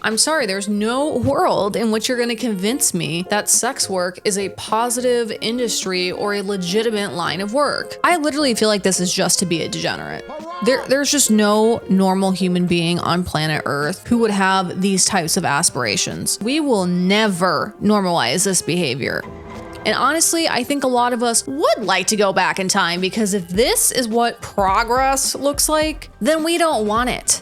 I'm sorry, there's no world in which you're going to convince me that sex work is a positive industry or a legitimate line of work. I literally feel like this is just to be a degenerate. There's just no normal human being on planet Earth who would have these types of aspirations. We will never normalize this behavior. And honestly, I think a lot of us would like to go back in time, because if this is what progress looks like, then we don't want it.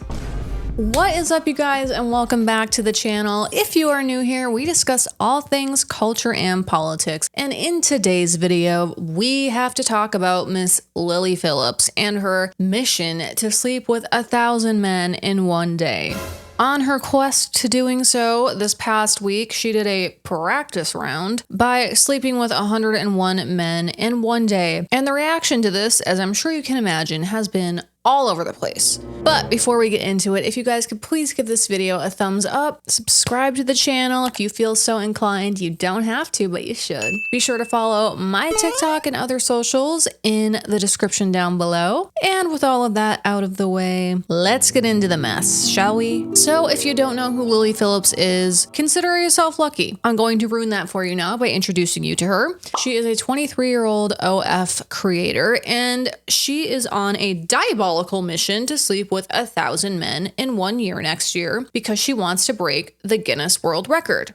What is up, you guys, and welcome back to the channel. If you are new here, we discuss all things culture and politics. And in today's video, we have to talk about Miss Lily Phillips and her mission to sleep with 1,000 men in one day. On her quest to doing so, this past week, she did a practice round by sleeping with 101 men in one day. And the reaction to this, as I'm sure you can imagine, has been all over the place. But before we get into it, if you guys could please give this video a thumbs up, subscribe to the channel if you feel so inclined. You don't have to, but you should. Be sure to follow my TikTok and other socials in the description down below. And with all of that out of the way, let's get into the mess, shall we? So if you don't know who Lily Phillips is, consider yourself lucky. I'm going to ruin that for you now by introducing you to her. She is a 23-year-old OF creator, and she is on a diabolical mission to sleep with 1,000 men in 1 year next year because she wants to break the Guinness World Record.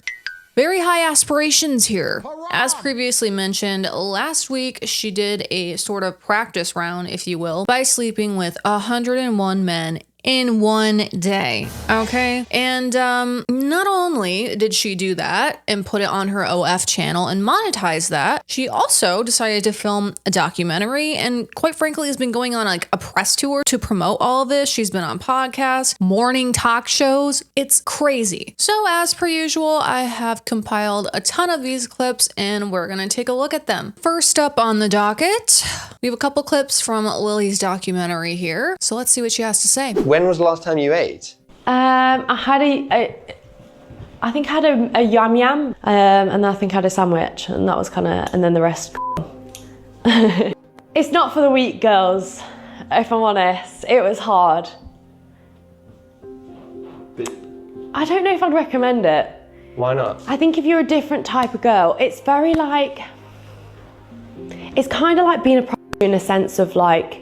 Very high aspirations here. As previously mentioned, last week she did a sort of practice round, if you will, by sleeping with 101 men in one day, okay? And not only did she do that and put it on her OF channel and monetize that, she also decided to film a documentary and quite frankly has been going on like a press tour to promote all of this. She's been on podcasts, morning talk shows. It's crazy. So as per usual, I have compiled a ton of these clips and we're gonna take a look at them. First up on the docket, we have a couple clips from Lily's documentary here. So let's see what she has to say. When was the last time you ate? I think I had a yum yum, and I think I had a sandwich, and that was kind of, and then the rest. It's not for the weak, girls. If I'm honest, it was hard. But I don't know if I'd recommend it. why not? I think if you're a different type of girl, it's very like, it's kind of like being a prostitute in a sense of like,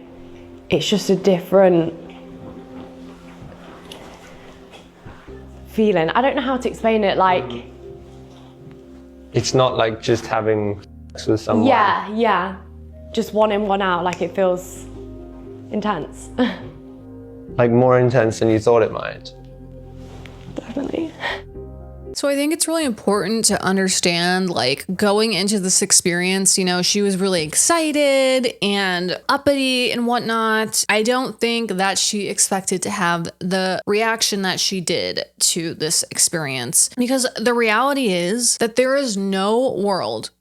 it's just a different feeling. I don't know how to explain it, like... It's not like just having sex with someone. Yeah. Just one in, one out, like it feels intense. Like more intense than you thought it might. Definitely. So I think it's really important to understand, like, going into this experience, you know, she was really excited and uppity and whatnot. I don't think that she expected to have the reaction that she did to this experience, because the reality is that there is no world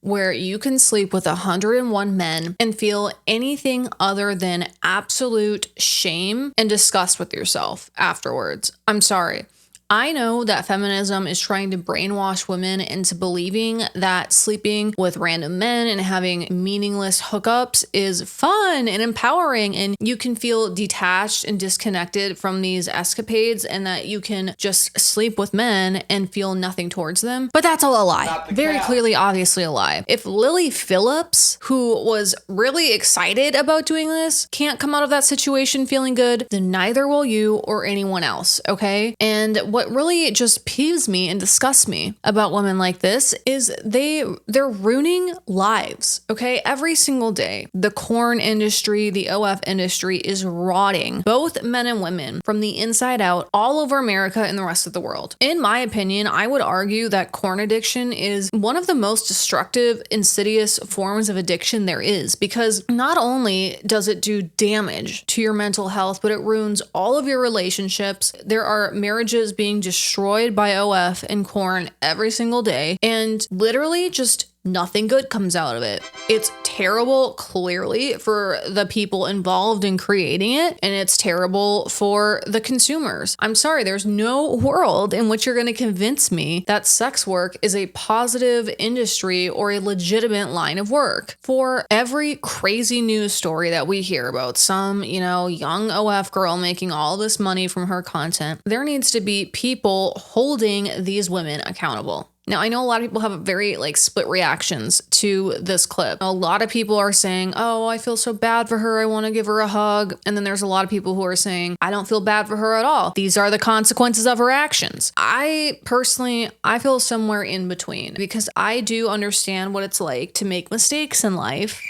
where you can sleep with 101 men and feel anything other than absolute shame and disgust with yourself afterwards. I'm sorry. I know that feminism is trying to brainwash women into believing that sleeping with random men and having meaningless hookups is fun and empowering, and you can feel detached and disconnected from these escapades, and that you can just sleep with men and feel nothing towards them. But that's all a lie. Very clearly, obviously a lie. If Lily Phillips, who was really excited about doing this, can't come out of that situation feeling good, then neither will you or anyone else, okay? And what really just peeves me and disgusts me about women like this is they're ruining lives, okay? Every single day, the corn industry, the OF industry is rotting both men and women from the inside out all over America and the rest of the world. In my opinion, I would argue that corn addiction is one of the most destructive, insidious forms of addiction there is, because not only does it do damage to your mental health, but it ruins all of your relationships. There are marriages being destroyed by OF and corn every single day, and literally just Nothing good comes out of it. It's terrible, clearly, for the people involved in creating it, and it's terrible for the consumers. I'm sorry, there's no world in which you're going to convince me that sex work is a positive industry or a legitimate line of work. For every crazy news story that we hear about some, young OF girl making all this money from her content, there needs to be people holding these women accountable. Now, I know a lot of people have very split reactions to this clip. A lot of people are saying, oh, I feel so bad for her. I want to give her a hug. And then there's a lot of people who are saying, I don't feel bad for her at all. These are the consequences of her actions. I feel somewhere in between, because I do understand what it's like to make mistakes in life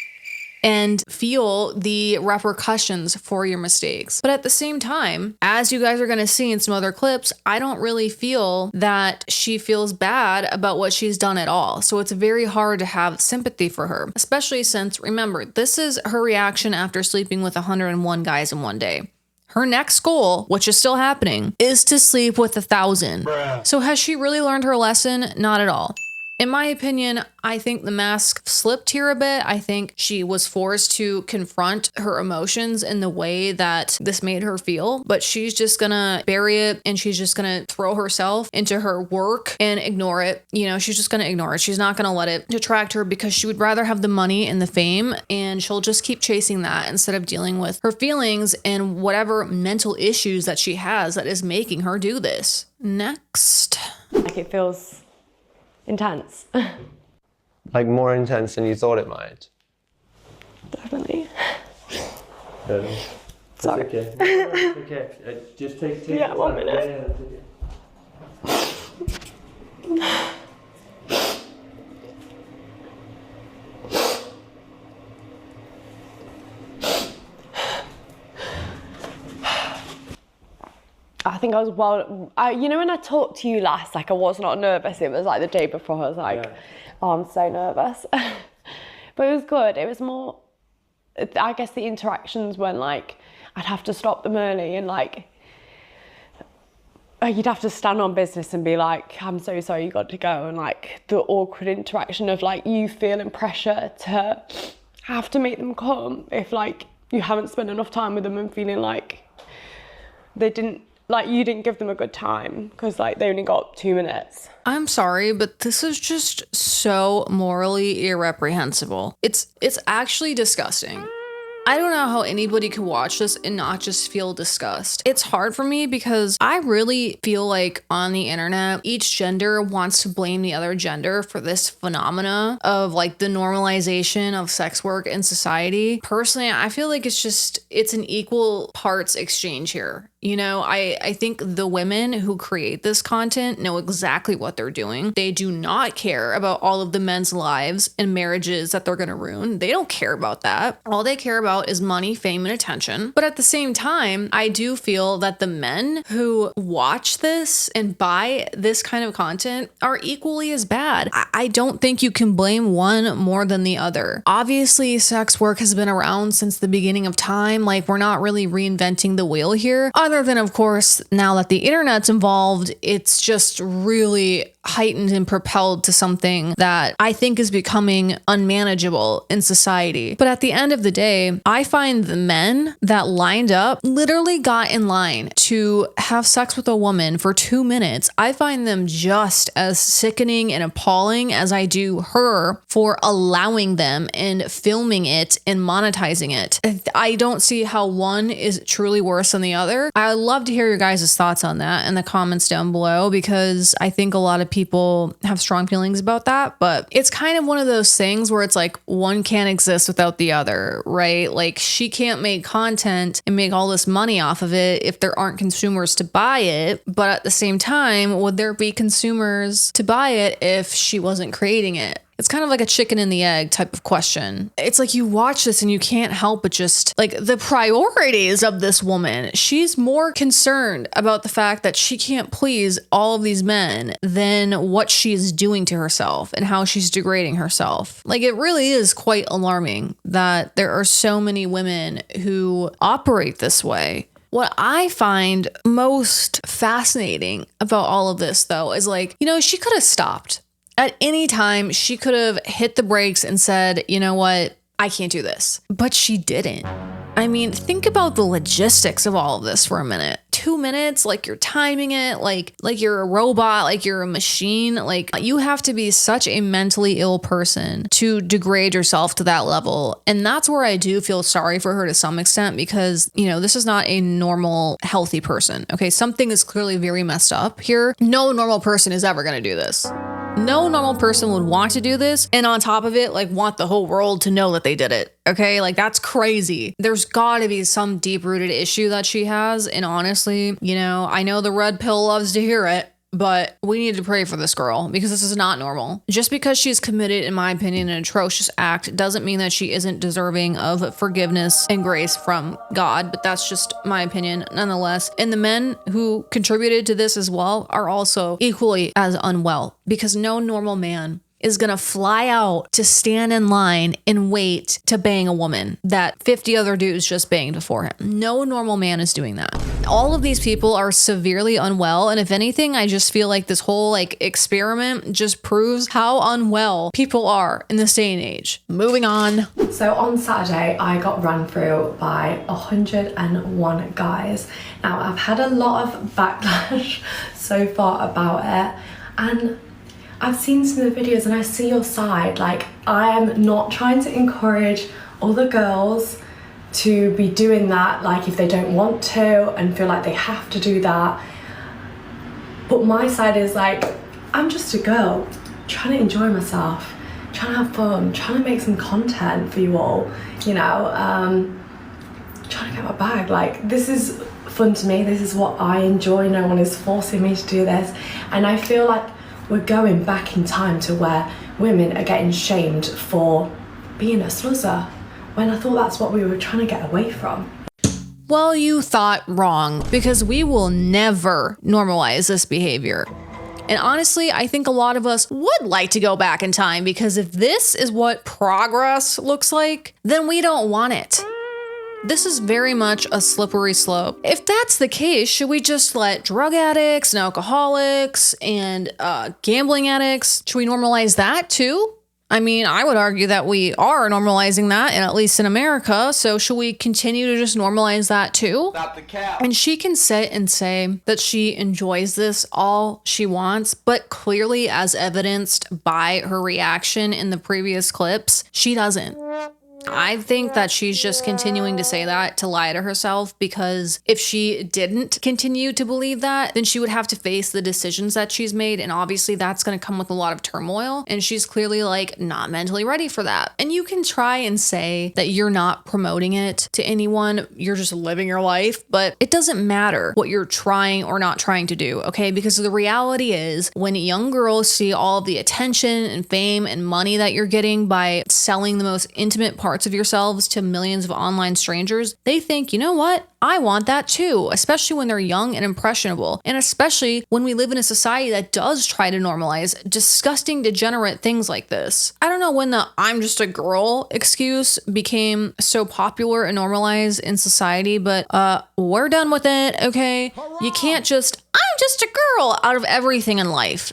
and feel the repercussions for your mistakes. But at the same time, as you guys are going to see in some other clips, I don't really feel that she feels bad about what she's done at all. So it's very hard to have sympathy for her, especially since, remember, this is her reaction after sleeping with 101 guys in one day. Her next goal, which is still happening, is to sleep with 1,000. So has she really learned her lesson? Not at all. In my opinion, I think the mask slipped here a bit. I think she was forced to confront her emotions in the way that this made her feel, but she's just gonna bury it, and she's just gonna throw herself into her work and ignore it. She's just gonna ignore it. She's not gonna let it detract her, because she would rather have the money and the fame, and she'll just keep chasing that instead of dealing with her feelings and whatever mental issues that she has that is making her do this. Next. It feels intense. More intense than you thought it might. Definitely. Sorry. It's okay. It's okay. Just take Yeah, 1 minute. I think I was when I talked to you last, I was not nervous. It was the day before. I was oh, I'm so nervous. But it was good. It was more, I guess the interactions when I'd have to stop them early, and you'd have to stand on business and be I'm so sorry, you got to go. And the awkward interaction of you feeling pressure to have to make them come if you haven't spent enough time with them, and feeling they didn't, you didn't give them a good time because they only got 2 minutes. I'm sorry, but this is just so morally irreprehensible. It's actually disgusting. I don't know how anybody could watch this and not just feel disgust. It's hard for me because I really feel on the internet, each gender wants to blame the other gender for this phenomena of the normalization of sex work in society. Personally, I feel it's an equal parts exchange here. I think the women who create this content know exactly what they're doing. They do not care about all of the men's lives and marriages that they're going to ruin. They don't care about that. All they care about is money, fame, and attention. But at the same time, I do feel that the men who watch this and buy this kind of content are equally as bad. I don't think you can blame one more than the other. Obviously, sex work has been around since the beginning of time. We're not really reinventing the wheel here. Other than, of course, now that the internet's involved, it's just really heightened and propelled to something that I think is becoming unmanageable in society. But at the end of the day, I find the men that lined up, literally got in line to have sex with a woman for 2 minutes, I find them just as sickening and appalling as I do her for allowing them and filming it and monetizing it. I don't see how one is truly worse than the other. I'd love to hear your guys' thoughts on that in the comments down below, because I think a lot of people have strong feelings about that, but it's kind of one of those things where it's one can't exist without the other, right? She can't make content and make all this money off of it if there aren't consumers to buy it. But at the same time, would there be consumers to buy it if she wasn't creating it? It's kind of like a chicken and the egg type of question. It's you watch this and you can't help but just the priorities of this woman. She's more concerned about the fact that she can't please all of these men than what she's doing to herself and how she's degrading herself. It really is quite alarming that there are so many women who operate this way. What I find most fascinating about all of this, though, is she could have stopped. At any time, she could have hit the brakes and said, you know what, I can't do this. But she didn't. I mean, think about the logistics of all of this for a minute. 2 minutes, like you're timing it, like you're a robot, like you're a machine. Like you have to be such a mentally ill person to degrade yourself to that level. And that's where I do feel sorry for her to some extent because, you know, this is not a normal, healthy person. Okay, something is clearly very messed up here. No normal person is ever going to do this. No normal person would want to do this. And on top of it, like want the whole world to know that they did it. Okay, like that's crazy. There's gotta be some deep rooted issue that she has. And honestly, you know, I know the red pill loves to hear it, but we need to pray for this girl because this is not normal. Just because she's committed, in my opinion, an atrocious act doesn't mean that she isn't deserving of forgiveness and grace from God, but that's just my opinion nonetheless. And the men who contributed to this as well are also equally as unwell because no normal man is gonna fly out to stand in line and wait to bang a woman that 50 other dudes just banged before him. No normal man is doing that. All of these people are severely unwell, and if anything, I just feel like this whole like experiment just proves how unwell people are in this day and age. Moving on. So on Saturday, I got run through by 101 guys. Now, I've had a lot of backlash so far about it, and I've seen some of the videos and I see your side. Like, I am not trying to encourage other girls to be doing that, like if they don't want to and feel like they have to do that. But my side is like, I'm just a girl trying to enjoy myself, trying to have fun, trying to make some content for you all, you know, trying to get my bag. Like, this is fun to me. This is what I enjoy. No one is forcing me to do this. And I feel like we're going back in time to where women are getting shamed for being a sluzzer, when I thought that's what we were trying to get away from. Well, you thought wrong, because we will never normalize this behavior. And honestly, I think a lot of us would like to go back in time, because if this is what progress looks like, then we don't want it. This is very much a slippery slope. If that's the case, should we just let drug addicts and alcoholics and gambling addicts, should we normalize that too? I mean, I would argue that we are normalizing that, and at least in America. So should we continue to just normalize that too? Stop the cap. And she can sit and say that she enjoys this all she wants, but clearly, as evidenced by her reaction in the previous clips, she doesn't. I think that she's just continuing to say that to lie to herself, because if she didn't continue to believe that, then she would have to face the decisions that she's made. And obviously that's going to come with a lot of turmoil. And she's clearly like not mentally ready for that. And you can try and say that you're not promoting it to anyone. You're just living your life, but it doesn't matter what you're trying or not trying to do. Okay. Because the reality is, when young girls see all of the attention and fame and money that you're getting by selling the most intimate parts of yourselves to millions of online strangers, they think, you know what? I want that too, especially when they're young and impressionable. And especially when we live in a society that does try to normalize disgusting, degenerate things like this. I don't know when the "I'm just a girl" excuse became so popular and normalized in society, but we're done with it, okay? You can't just, "I'm just a girl" out of everything in life.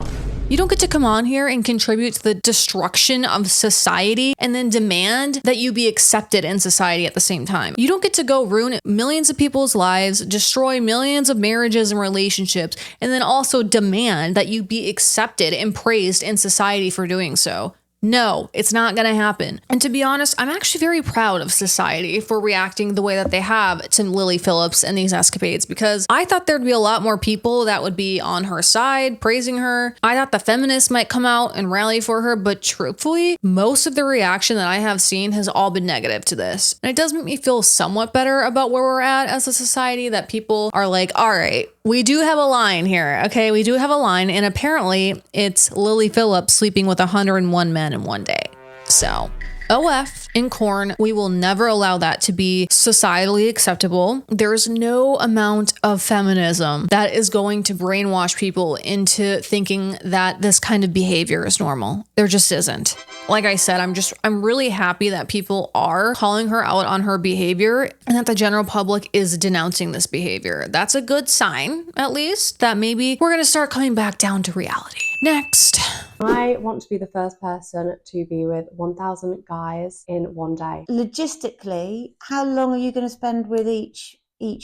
You don't get to come on here and contribute to the destruction of society and then demand that you be accepted in society at the same time. You don't get to go ruin millions of people's lives, destroy millions of marriages and relationships, and then also demand that you be accepted and praised in society for doing so. No, it's not going to happen. And to be honest, I'm actually very proud of society for reacting the way that they have to Lily Phillips and these escapades, because I thought there'd be a lot more people that would be on her side, praising her. I thought the feminists might come out and rally for her, but truthfully, most of the reaction that I have seen has all been negative to this. And it does make me feel somewhat better about where we're at as a society, that people are like, all right, we do have a line here, okay? We do have a line, and apparently it's Lily Phillips sleeping with 101 men in one day. So, OF in corn, we will never allow that to be societally acceptable. There's no amount of feminism that is going to brainwash people into thinking that this kind of behavior is normal. There just isn't. Like I said, I'm really happy that people are calling her out on her behavior and that the general public is denouncing this behavior. That's a good sign, at least, that maybe we're going to start coming back down to reality. Next. I want to be the first person to be with 1,000 guys in one day. Logistically, how long are you going to spend with each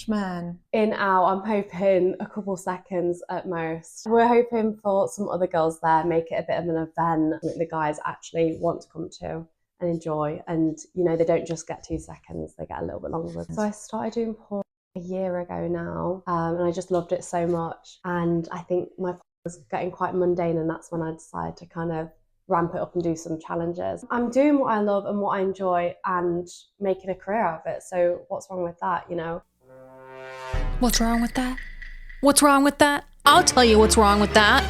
man? In out, I'm hoping a couple seconds at most. We're hoping for some other girls there, make it a bit of an event that the guys actually want to come to and enjoy. And, you know, they don't just get 2 seconds, they get a little bit longer. So I started doing porn a year ago now, and I just loved it so much. And I think my porn was getting quite mundane, and that's when I decided to kind of ramp it up and do some challenges. I'm doing what I love and what I enjoy and making a career out of it. So what's wrong with that, you know? What's wrong with that? What's wrong with that? I'll tell you what's wrong with that.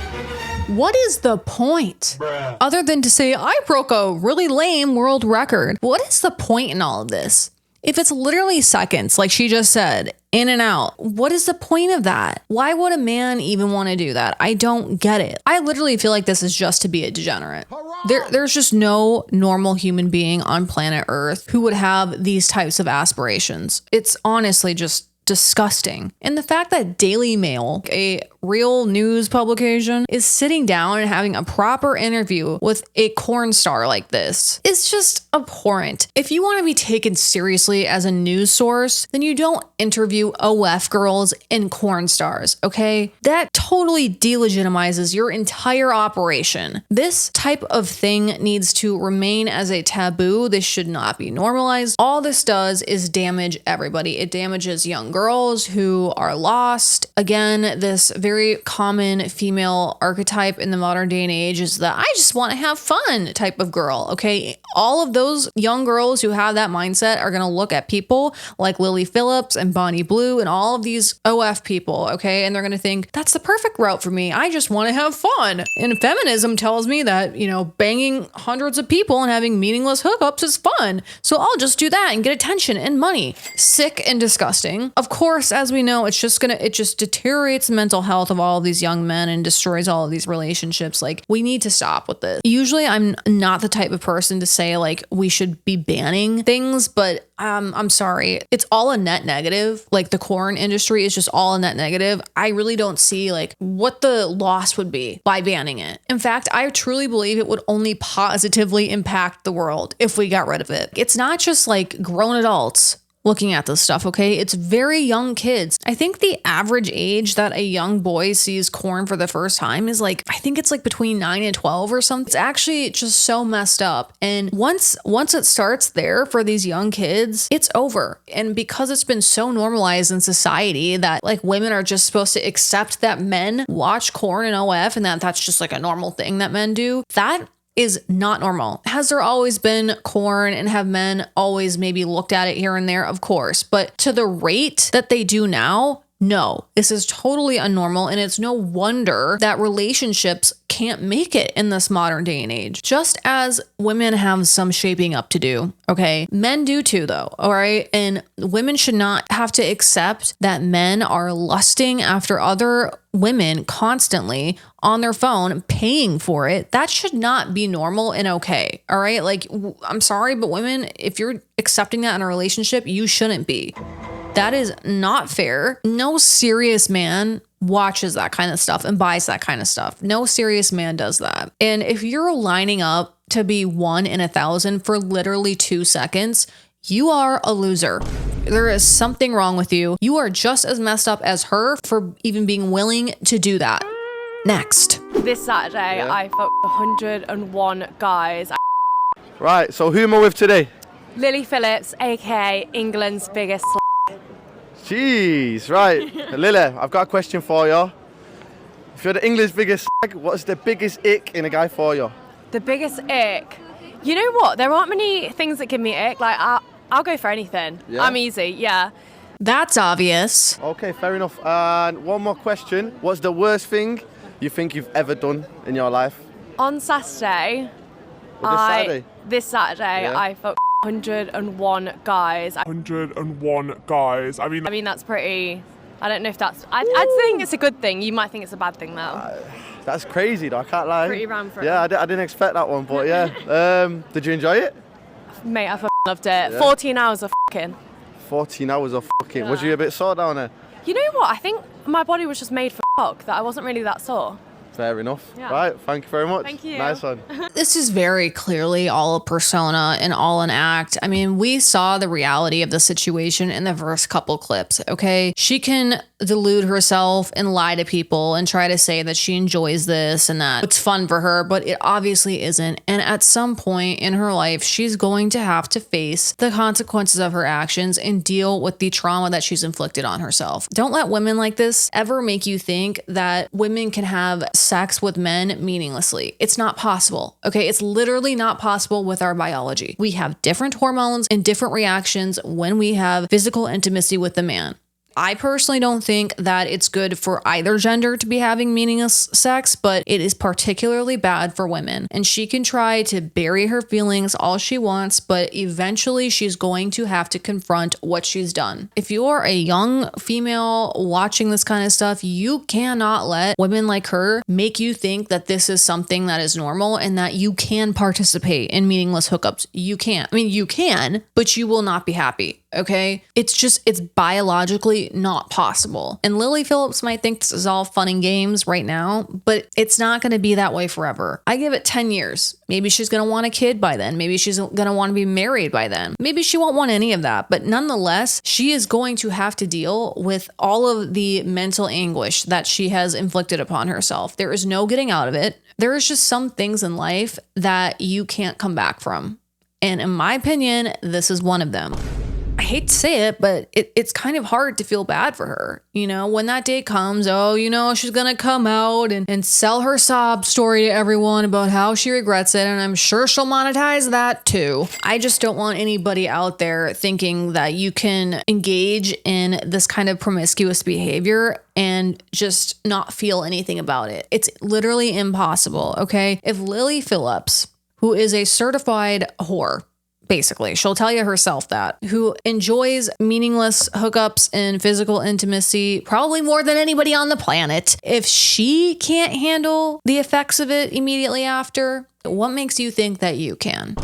What is the point? Bruh. Other than to say, I broke a really lame world record. What is the point in all of this? If it's literally seconds, like she just said, in and out, what is the point of that? Why would a man even want to do that? I don't get it. I literally feel like this is just to be a degenerate. There's just no normal human being on planet Earth who would have these types of aspirations. It's honestly just disgusting. And the fact that Daily Mail, a real news publication, is sitting down and having a proper interview with a corn star like this is just abhorrent. If you want to be taken seriously as a news source, then you don't interview OF girls and corn stars, okay? That totally delegitimizes your entire operation. This type of thing needs to remain as a taboo. This should not be normalized. All this does is damage everybody. It damages young girls who are lost. Again, this very common female archetype in the modern day and age is the I just want to have fun type of girl, okay? All of those young girls who have that mindset are going to look at people like Lily Phillips and Bonnie Blue and all of these OF people, okay? And they're going to think, that's the perfect route for me. I just want to have fun. And feminism tells me that, you know, banging hundreds of people and having meaningless hookups is fun. So I'll just do that and get attention and money. Sick and disgusting. Of course, as we know, it just deteriorates the mental health of all of these young men and destroys all of these relationships. Like, we need to stop with this. Usually I'm not the type of person to say like we should be banning things, but I'm sorry. It's all a net negative. Like, the corn industry is just all a net negative. I really don't see like what the loss would be by banning it. In fact, I truly believe it would only positively impact the world if we got rid of it. It's not just like grown adults looking at this stuff, okay? It's very young kids. I think the average age that a young boy sees corn for the first time is like, I think it's like between 9 and 12 or something. It's actually just so messed up. And once it starts there for these young kids, it's over. And because it's been so normalized in society that like women are just supposed to accept that men watch corn and OF and that's just like a normal thing that men do, that is not normal. Has there always been corn and have men always maybe looked at it here and there? Of course. But to the rate that they do now, no, this is totally unnormal. And it's no wonder that relationships can't make it in this modern day and age. Just as women have some shaping up to do, okay? Men do too, though, all right? And women should not have to accept that men are lusting after other women constantly on their phone, paying for it. That should not be normal and okay, all right? Like, I'm sorry, but women, if you're accepting that in a relationship, you shouldn't be. That is not fair. No serious man watches that kind of stuff and buys that kind of stuff. No serious man does that. And if you're lining up to be 1 in 1,000 for literally 2 seconds, you are a loser. There is something wrong with you. You are just as messed up as her for even being willing to do that. Next. This Saturday, I fucked 101 guys. Right, so who am I with today? Lily Phillips, aka England's biggest Jeez, right. Lily, I've got a question for you. If you're the English biggest slag, what's the biggest ick in a guy for you? The biggest ick? You know what? There aren't many things that give me ick. Like, I'll go for anything. Yeah? I'm easy, yeah. That's obvious. Okay, fair enough. And one more question. What's the worst thing you think you've ever done in your life? On Saturday, this Saturday, yeah. I fucked 101 guys. 101 guys. I mean that's pretty. I don't know if that's. I think it's a good thing. You might think it's a bad thing though. That's crazy though. I can't lie. Pretty round for it. Yeah, I didn't expect that one, but yeah. Did you enjoy it? Mate, I fucking loved it. Yeah. 14 hours of fucking. 14 hours of fucking. Yeah. Was you a bit sore down there? You know what? I think my body was just made for fuck. That I wasn't really that sore. Fair enough. Yeah. Right, thank you very much. Thank you. Nice one. This is very clearly all a persona and all an act. I mean, we saw the reality of the situation in the first couple clips, okay? She can delude herself and lie to people and try to say that she enjoys this and that it's fun for her, but it obviously isn't. And at some point in her life, she's going to have to face the consequences of her actions and deal with the trauma that she's inflicted on herself. Don't let women like this ever make you think that women can have sex with men meaninglessly. It's not possible. Okay. It's literally not possible with our biology. We have different hormones and different reactions when we have physical intimacy with the man. I personally don't think that it's good for either gender to be having meaningless sex, but it is particularly bad for women. And she can try to bury her feelings all she wants, but eventually she's going to have to confront what she's done. If you are a young female watching this kind of stuff, you cannot let women like her make you think that this is something that is normal and that you can participate in meaningless hookups. You can't. I mean, you can, but you will not be happy. Okay. It's biologically not possible. And Lily Phillips might think this is all fun and games right now, but it's not going to be that way forever. I give it 10 years. Maybe she's going to want a kid by then. Maybe she's going to want to be married by then. Maybe she won't want any of that. But nonetheless, she is going to have to deal with all of the mental anguish that she has inflicted upon herself. There is no getting out of it. There is just some things in life that you can't come back from. And in my opinion, this is one of them. I hate to say it, but it's kind of hard to feel bad for her. You know, when that day comes, oh, you know, she's going to come out and sell her sob story to everyone about how she regrets it. And I'm sure she'll monetize that too. I just don't want anybody out there thinking that you can engage in this kind of promiscuous behavior and just not feel anything about it. It's literally impossible. Okay. If Lily Phillips, who is a certified whore, basically, she'll tell you herself that, who enjoys meaningless hookups and physical intimacy probably more than anybody on the planet. If she can't handle the effects of it immediately after, what makes you think that you can?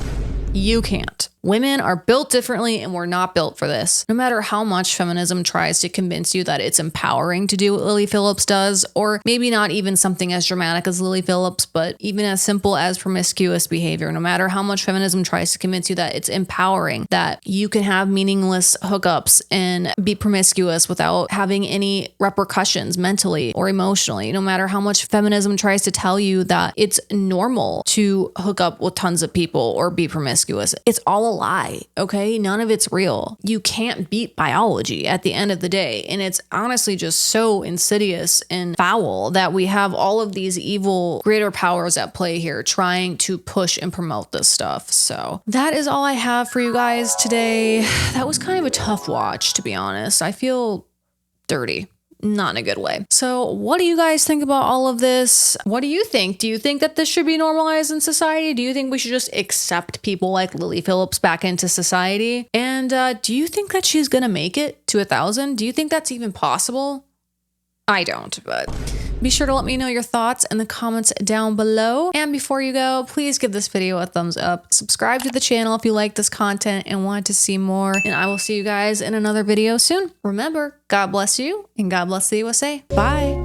You can't. Women are built differently and we're not built for this. No matter how much feminism tries to convince you that it's empowering to do what Lily Phillips does, or maybe not even something as dramatic as Lily Phillips, but even as simple as promiscuous behavior, no matter how much feminism tries to convince you that it's empowering, that you can have meaningless hookups and be promiscuous without having any repercussions mentally or emotionally, no matter how much feminism tries to tell you that it's normal to hook up with tons of people or be promiscuous, it's all a lie, okay? None of it's real. You can't beat biology at the end of the day. And it's honestly just so insidious and foul that we have all of these evil greater powers at play here trying to push and promote this stuff. So that is all I have for you guys today. That was kind of a tough watch, to be honest. I feel dirty. Not in a good way. So what do you guys think about all of this? What do you think? Do you think that this should be normalized in society? Do you think we should just accept people like Lily Phillips back into society? And do you think that she's gonna make it to 1,000? Do you think that's even possible? I don't, but be sure to let me know your thoughts in the comments down below. And before you go, please give this video a thumbs up. Subscribe to the channel if you like this content and want to see more. And I will see you guys in another video soon. Remember, God bless you and God bless the USA. Bye.